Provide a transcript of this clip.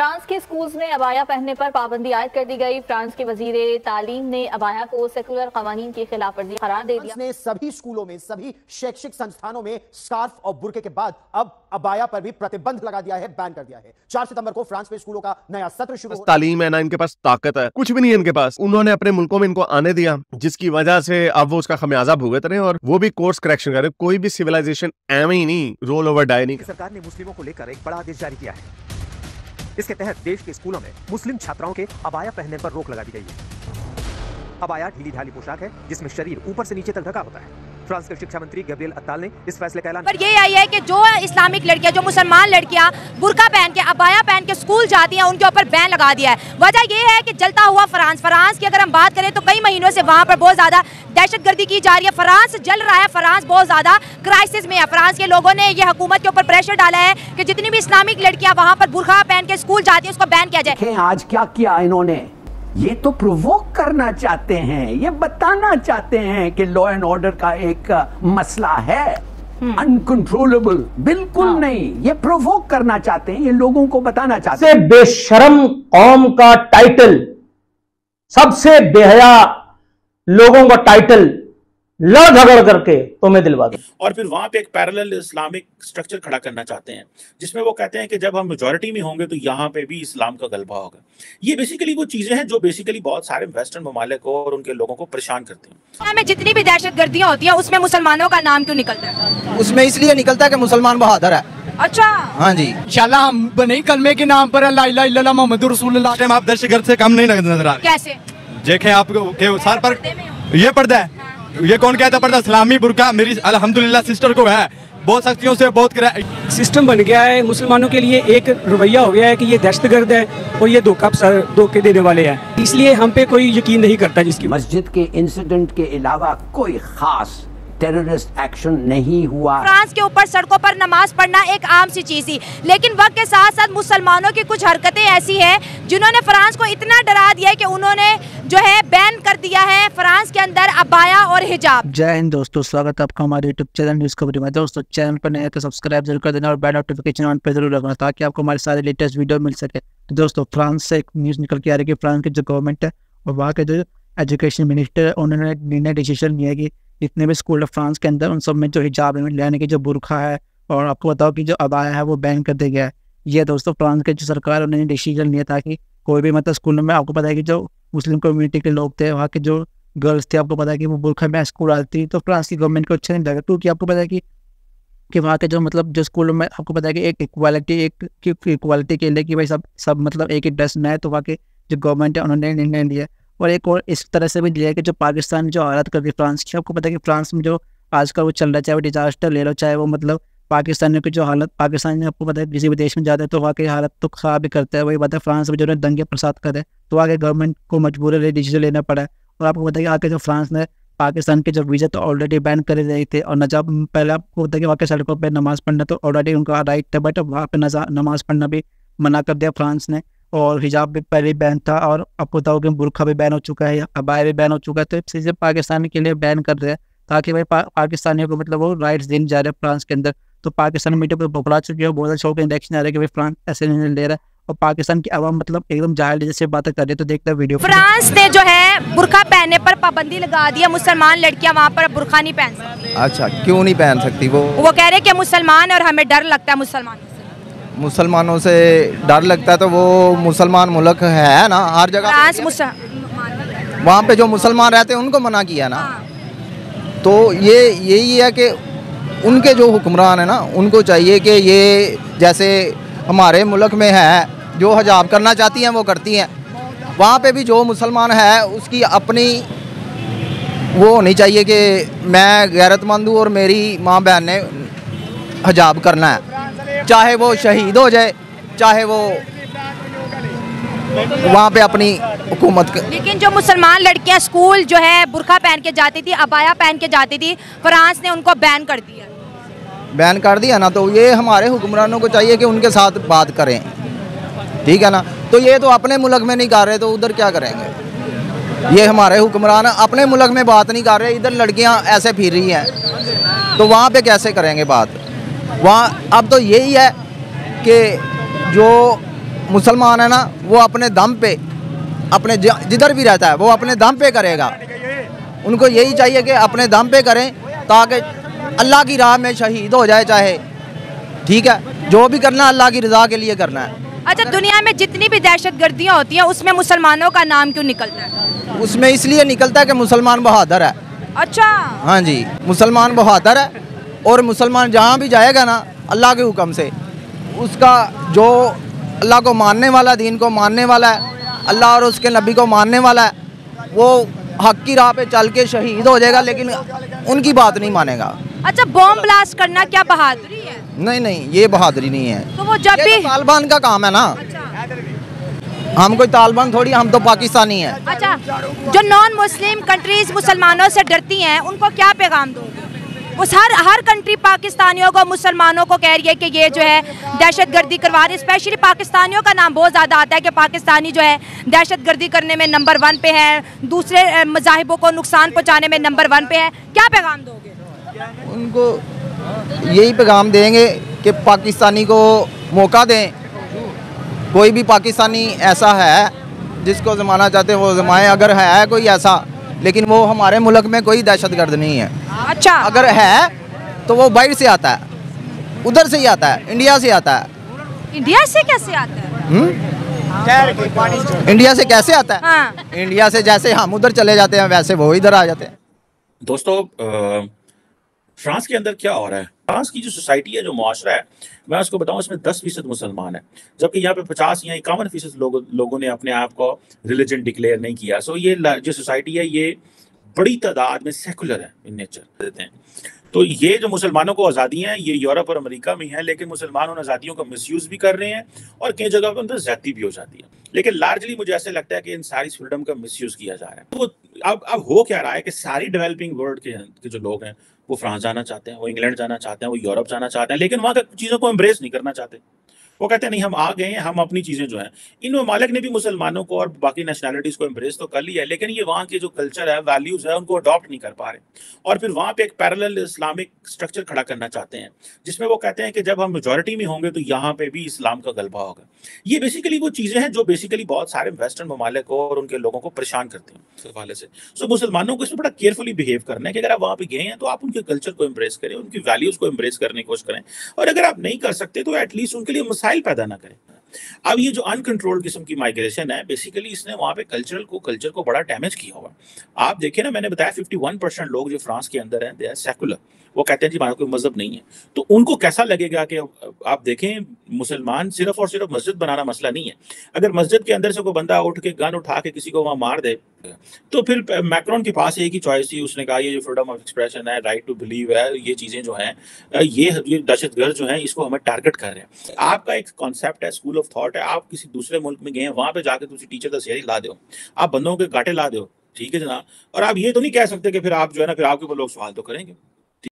France के schools में abaya पहनने पर पाबंदी आयद कर दी गई। फ्रांस के वजीरे तालीम ने अबाया को सेकुलर कवानीन की खिलाफ वर्जी करार दे दिया। ने सभी स्कूलों में, सभी शैक्षिक संस्थानों में स्कार्फ और बुर्के के बाद अब अबाया पर भी प्रतिबंध लगा दिया है, बैन कर दिया है। 4 सितंबर को फ्रांस में स्कूलों का नया सत्र शुरू हो। तालीम है ना इनके पास ताकत है, कुछ भी नहीं है इनके पास। उन्होंने अपने मुल्कों में इनको आने दिया, जिसकी वजह से अब वो उसका खमियाजा भुगत रहे हैं और वो भी कोर्स करेक्शन कर रहे। कोई भी सिविलाइजेशन एम ही नहीं, रोल ओवर डाई नहीं। सरकार ने मुस्लिमों को लेकर एक बड़ा आदेश जारी किया है। इसके तहत देश के स्कूलों में मुस्लिम छात्राओं के अबाया पहनने पर रोक लगा दी गई है। अबाया ढीली ढाली पोशाक है जिसमें शरीर ऊपर से नीचे तक ढका होता है। फ्रांस के शिक्षा मंत्री गैब्रिएल अत्ताल ने इस फैसले का ऐलान पर ये आई है कि जो इस्लामिक लड़कियां, जो मुसलमान लड़कियां बुर्का पहन के, अबाया पहन के स्कूल जाती हैं, उनके ऊपर बैन लगा दिया है। वजह ये है कि जलता हुआ फ्रांस की अगर हम बात करें तो कई महीनों से वहां पर बहुत ज्यादा दहशतगर्दी की जा रही है। फ्रांस जल रहा है, फ्रांस बहुत ज्यादा क्राइसिस में है। फ्रांस के लोगों ने ये हुकूमत के ऊपर प्रेशर डाला है कि जितनी भी इस्लामिक लड़कियां वहां पर बुर्का पहन के स्कूल जाती है उसको बैन किया जाए। आज क्या किया इन्होंने, ये तो प्रोवोक करना चाहते हैं, ये बताना चाहते हैं कि लॉ एंड ऑर्डर का एक मसला है, अनकंट्रोलेबल। बिल्कुल नहीं, ये प्रोवोक करना चाहते हैं, ये लोगों को बताना चाहते हैं। सबसे बेशरम कौम का टाइटल, सबसे बेहया लोगों का टाइटल लड़ झगड़ करके तुम्हें दिलवा दो। और फिर वहां पे एक पैरेलल इस्लामिक स्ट्रक्चर खड़ा करना चाहते हैं जिसमें वो कहते हैं कि जब हम मेजॉरिटी में होंगे तो यहाँ पे भी इस्लाम का गलबा होगा। ये बेसिकली वो चीजें हैं जो बेसिकली बहुत सारे वेस्टर्न ममालिक को और उनके लोगों को परेशान करते हैं। में जितनी भी दहशतगर्दियां होती हैं उसमें मुसलमानों का नाम क्यों निकलता है? उसमें इसलिए निकलता है कि मुसलमान बहादुर है। अच्छा, हाँ जी। इंशाल्लाह हम बने कलमे के नाम पर ला इलाहा इल्लल्लाह मुहम्मदुर रसूलुल्लाह। आप दहशतगर्द से कम नहीं नजर आ रहे। कैसे देखें आपको सर पर ये पर्दा है, ये कौन कहता पर्दा? इस्लामी बुर्का मेरी अल्हम्दुलिल्लाह सिस्टर को है, बहुत सख्तियों से बहुत सिस्टम बन गया है। मुसलमानों के लिए एक रवैया हो गया है कि ये दहशतगर्द है और ये धोखे देने वाले हैं, इसलिए हम पे कोई यकीन नहीं करता। जिसकी मस्जिद के इंसिडेंट के अलावा कोई खास टेररिस्ट एक्शन नहीं हुआ। फ्रांस के ऊपर सड़कों पर नमाज पढ़ना एक आम सी चीज थी, लेकिन वक्त के साथ साथ मुसलमानों की कुछ हरकतें ऐसी हैं जिन्होंने फ्रांस को इतना डरा दिया है कि उन्होंने जो है बैन कर दिया है फ्रांस के अंदर अबाया और हिजाब। जय हिंद दोस्तों, स्वागत है आपका हमारे यूट्यूब चैनल न्यूज़ खबरी में। दोस्तों चैनल पर नए तो सब्सक्राइब जरूर कर देना और बेल नोटिफिकेशन ऑन पर जरूर रखना ताकि आपको हमारे सारे लेटेस्ट वीडियो मिल सके। तो दोस्तों फ्रांस से एक न्यूज़ निकल के आ रही है कि फ्रांस की जो गवर्नमेंट है और वहाँ के जो एजुकेशन मिनिस्टर है उन्होंने निर्णय डिसीजन लिया कि जितने भी स्कूल है फ्रांस के अंदर उन सब में जो हिजाब है यानी कि जो बुर्का है और आपको बताओ कि जो अबाया है वो बैन कर दिया गया है। ये दोस्तों फ्रांस के जो सरकार उन्होंने डिसीजन लिया ताकि कोई भी मतलब स्कूलों में, आपको पता है कि जो मुस्लिम कम्युनिटी के लोग थे, वहाँ के जो गर्ल्स थे, आपको पता है कि वो बुर्का में स्कूल आती, तो फ्रांस की गवर्नमेंट को अच्छा नहीं लगा क्योंकि आपको पता है कि वहाँ के जो मतलब जो स्कूलों में आपको पता है कि एक इक्वालिटी के लिए कि भाई सब मतलब एक ही ड्रेस में है, तो वहाँ के जो गवर्नमेंट है उन्होंने निर्णय लिया। और एक और इस तरह से भी लिया कि जो पाकिस्तान जो हालत कर दी फ्रांस की, आपको पता है कि फ्रांस में जो आजकल वो चल रहा है, चाहे वो डिजास्टर ले लो, चाहे वो मतलब पाकिस्तान की जो हालत, पाकिस्तान में आपको पता है किसी भी देश में जाता है तो वहाँ की हालत तो ख़राब ही करता है। वही बात है फ्रांस में जो दंगे प्रसाद करे तो आगे गवर्नमेंट को मजबूरी डिसीजन लेना पड़ा है। और आपको पता है कि आगे जो फ्रांस ने पाकिस्तान के जो वीज़ा तो ऑलरेडी बैन कर रहे थे और न जब पहले आपको पता है कि वहाँ के सड़कों पर नमाज़ पढ़ना तो ऑलरेडी उनका राइट था, बट वहाँ पर नमाज़ पढ़ना भी मना कर दिया फ्रांस ने। और हिजाब भी पहले बैन था और आपको बताओ कि बुर्का भी बैन हो चुका है, अबाया भी बैन हो चुका है। तो इस चीज़ें पाकिस्तान के लिए बैन कर रहे हैं ताकि भाई पाकिस्तानियों को मतलब वो राइट्स देने जा रहे हैं फ्रांस के अंदर। तो पाकिस्तान मीडिया पर बबड़ा चुकी है, बहुत शौक इंडेक्शन आ रहा है कि भाई फ्रांस ऐसे निर्णय ले रहा है और पाकिस्तान की आवाम मतलब एकदम जाहिल जैसे बातें कर रही है। तो देखते हैं वीडियो। फ्रांस ने जो है बुर्का पहनने पर पाबंदी लगा दी है, मुसलमान लड़कियां वहाँ पर बुर्का नहीं पहन सकती। अच्छा, क्यों नहीं पहन सकती? वो कह रहे कि मुसलमान और हमें डर लगता है मुसलमानों से डर लगता है। तो वो मुसलमान मुल्क है ना, हर जगह वहाँ पे जो मुसलमान रहते हैं उनको मना किया ना। तो ये यही है कि उनके जो हुक्मरान है ना उनको चाहिए कि ये जैसे हमारे मुल्क में है जो हिजाब करना चाहती हैं वो करती हैं, वहाँ पे भी जो मुसलमान है उसकी अपनी वो होनी चाहिए कि मैं गैरतमंद हूँ और मेरी माँ बहन ने हिजाब करना है, चाहे वो शहीद हो जाए, चाहे वो वहाँ पे अपनी हुकूमत। लेकिन जो मुसलमान लड़कियाँ स्कूल जो है बुर्का पहन के जाती थी, अबाया पहन के जाती थी, फ्रांस ने उनको बैन कर दिया। बैन कर दिया ना, तो ये हमारे हुक्मरानों को चाहिए कि उनके साथ बात करें, ठीक है ना। तो ये तो अपने मुल्क में नहीं कर रहे तो उधर क्या करेंगे? ये हमारे हुक्मरान अपने मुल्क में बात नहीं कर रहे, इधर लड़कियां ऐसे फिर रही हैं तो वहाँ पे कैसे करेंगे बात? वहाँ अब तो यही है कि जो मुसलमान है ना, वो अपने दम पे, अपने जिधर भी रहता है वो अपने दम पे करेगा। उनको यही चाहिए कि अपने दम पे करें ताकि अल्लाह की राह में शहीद हो जाए, चाहे ठीक है, जो भी करना अल्लाह की रज़ा के लिए करना है। अच्छा, दुनिया में जितनी भी दहशतगर्दियाँ होती हैं उसमें मुसलमानों का नाम क्यों निकलता है? उसमें इसलिए निकलता है कि मुसलमान बहादुर है। अच्छा, हाँ जी, मुसलमान बहादुर है और मुसलमान जहाँ भी जाएगा ना अल्लाह के हुक्म से, उसका जो अल्लाह को मानने वाला, दीन को मानने वाला है, अल्लाह और उसके नबी को मानने वाला है, वो हक की राह पे चल के शहीद हो जाएगा, लेकिन उनकी बात नहीं मानेगा। अच्छा, बॉम्ब ब्लास्ट करना क्या बहादुरी है? नहीं नहीं, ये बहादुरी नहीं है। तो वो जब भी तालिबान का काम है ना। हम कोई तालिबान थोड़ी, हम तो पाकिस्तानी है। अच्छा, जो नॉन मुस्लिम कंट्रीज मुसलमानों से डरती हैं उनको क्या पैगाम दोगे? उस हर कंट्री पाकिस्तानियों को, मुसलमानों को कह रही है कि ये जो है दहशतगर्दी करवा रही है। स्पेशली पाकिस्तानियों का नाम बहुत ज़्यादा आता है कि पाकिस्तानी जो है दहशतगर्दी करने में नंबर 1 पे है, दूसरे मज़ाहिबों को नुकसान पहुंचाने में नंबर 1 पे है। क्या पैगाम दोगे उनको? यही पैगाम देंगे कि पाकिस्तानी को मौका दें। कोई भी पाकिस्तानी ऐसा है जिसको जमाना चाहते हैं वो जमाए, अगर है कोई ऐसा, लेकिन वो हमारे मुल्क में कोई दहशतगर्द नहीं है। अच्छा, अगर है तो वो बाहर से आता है, उधर से ही आता है, इंडिया से आता है। इंडिया से कैसे आता है? इंडिया से कैसे आता है? हाँ। इंडिया से जैसे हम उधर चले जाते हैं वैसे वो इधर आ जाते हैं। दोस्तों, फ्रांस के अंदर क्या हो रहा है? फ्रांस की जो सोसाइटी है, जो मुआशरा है, मैं उसको बताऊं, इसमें 10% मुसलमान है, जबकि यहाँ पे 50 या 51% लोगों ने अपने आप को रिलीजन डिक्लेयर नहीं किया। सो ये जो सोसाइटी है ये बड़ी तादाद में सेकुलर है इन नेचर देते हैं। तो ये जो मुसलमानों को आज़ादी है ये यूरोप और अमेरिका में है, लेकिन मुसलमान उन आज़ादियों का मिसयूज़ भी कर रहे हैं और कई जगह पर उनपर ज़्यादती भी हो जाती है। लेकिन लार्जली मुझे ऐसे लगता है कि इन सारी फ्रीडम का मिसयूज़ किया जा रहा है। तो अब हो क्या रहा है कि सारी डेवलपिंग वर्ल्ड के जो लोग हैं वो फ्रांस जाना चाहते हैं, वो इंग्लैंड जाना चाहते हैं, वो यूरोप जाना चाहते हैं, लेकिन वहाँ की चीज़ों को एम्ब्रेस नहीं करना चाहते। वो कहते हैं नहीं, हम आ गए हैं, हम अपनी चीज़ें जो हैं, इन ममालिक ने भी मुसलमानों को और बाकी नेशनैलिटीज़ को एम्ब्रेस तो कर लिया है, लेकिन ये वहाँ के जो कल्चर है, वैल्यूज़ है, उनको अडॉप्ट नहीं कर पा रहे। और फिर वहाँ पे एक पैरेलल इस्लामिक स्ट्रक्चर खड़ा करना चाहते हैं, जिसमें वो कहते हैं कि जब हम मेजॉरिटी में होंगे तो यहाँ पे भी इस्लाम का गलबा होगा। ये बेसिकली वो चीज़ें हैं जो बेसिकली बहुत सारे वेस्टर्न ममालिक को और उनके लोगों को परेशान करते हैं इस हवाले से। सो मुसलमानों को इसमें बड़ा केयरफुली बिहेव करना है कि अगर आप वहाँ पे गए हैं तो आप उनके कल्चर को एम्ब्रेस करें, उनकी वैल्यूज़ को एम्ब्रेस करने की कोशिश करें, और अगर आप नहीं कर सकते तो एटलीस्ट उनके लिए मसाइल पैदा ना करें। अब ये जो अनकंट्रोल्ड किस्म की माइग्रेशन है, बेसिकली इसने वहाँ पे कल्चर को बड़ा डैमेज किया हुआ। आप देखिए ना, मैंने बताया 51% लोग जो फ्रांस के अंदर हैं दे आर सेकुलर। वो कहते हैं जी हमारा कोई मजहब नहीं है। तो उनको कैसा लगेगा कि आप देखें, मुसलमान सिर्फ और सिर्फ मस्जिद बनाना मसला नहीं है। अगर मस्जिद के अंदर से कोई बंदा उठ के गन उठा के किसी को वहाँ मार दे, तो फिर मैक्रोन के पास एक ही चॉइस थी, उसने कहा ये जो फ्रीडम ऑफ एक्सप्रेशन है, राइट टू बिलीव है, ये चीज़ें जो हैं, ये दहशतगर्द जो हैं इसको हमें टारगेट कर रहे हैं। आपका एक कॉन्सेप्ट है, स्कूल ऑफ थॉट है, आप किसी दूसरे मुल्क में गए हैं, वहाँ पे जाकर तुम टीचर का सियारी ला दो, आप बंदों के गाटे ला दो, ठीक है जनाब, और आप ये तो नहीं कह सकते कि फिर आप जो है ना, फिर आपके ऊपर लोग सवाल तो करेंगे।